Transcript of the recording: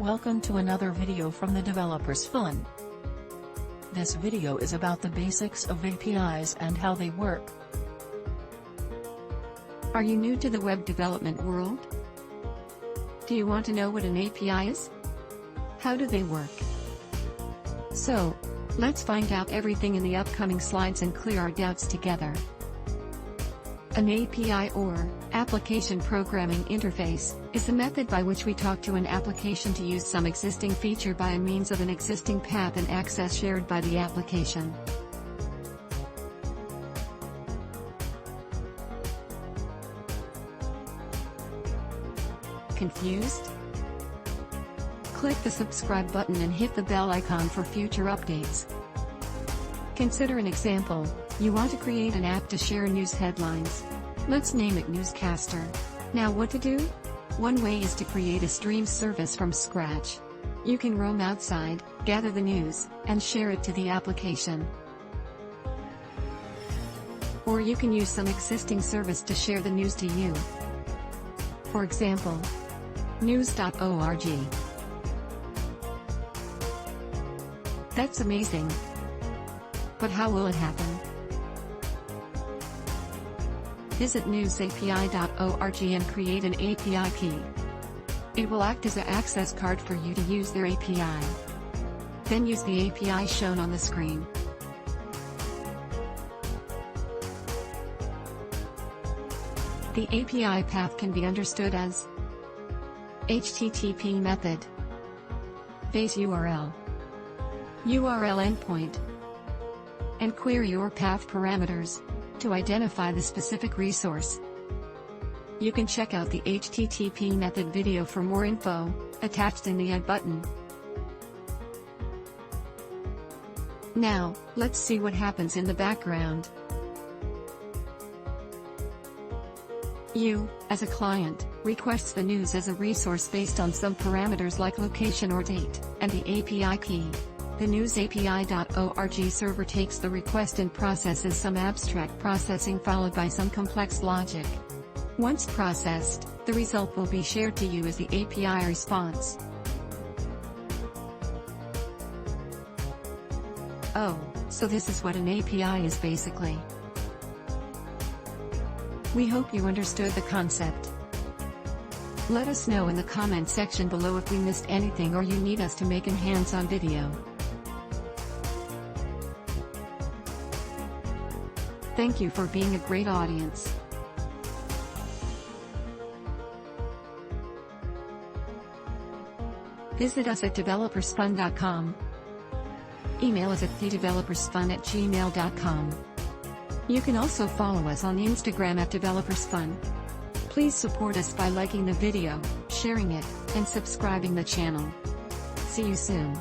Welcome to another video from the Developers Fun. This video is about the basics of APIs and how they work. Are you new to the web development world? Do you want to know what an API is? How do they work? So, let's find out everything in the upcoming slides and clear our doubts together. An API, or Application Programming Interface, is the method by which we talk to an application to use some existing feature by means of an existing path and access shared by the application. Confused? Click the subscribe button and hit the bell icon for future updates. Consider an example. You want to create an app to share news headlines. Let's name it Newscaster. Now what to do? One way is to create a stream service from scratch. You can roam outside, gather the news, and share it to the application. Or you can use some existing service to share the news to you. For example, news.org. That's amazing. But how will it happen? Visit newsapi.org and create an API key. It will act as an access card for you to use their API. Then use the API shown on the screen. The API path can be understood as HTTP method, base URL, URL endpoint, and query or path parameters to identify the specific resource. You can check out the HTTP method video for more info, attached in the I button. Now, let's see what happens in the background. You, as a client, requests the news as a resource based on some parameters like location or date, and the API key. The newsapi.org server takes the request and processes some abstract processing followed by some complex logic. Once processed, the result will be shared to you as the API response. Oh, so this is what an API is basically. We hope you understood the concept. Let us know in the comment section below if we missed anything or you need us to make a hands-on video. Thank you for being a great audience. Visit us at developersfun.com. Email us at thedevelopersfun@gmail.com. You can also follow us on Instagram at developersfun. Please support us by liking the video, sharing it, and subscribing the channel. See you soon.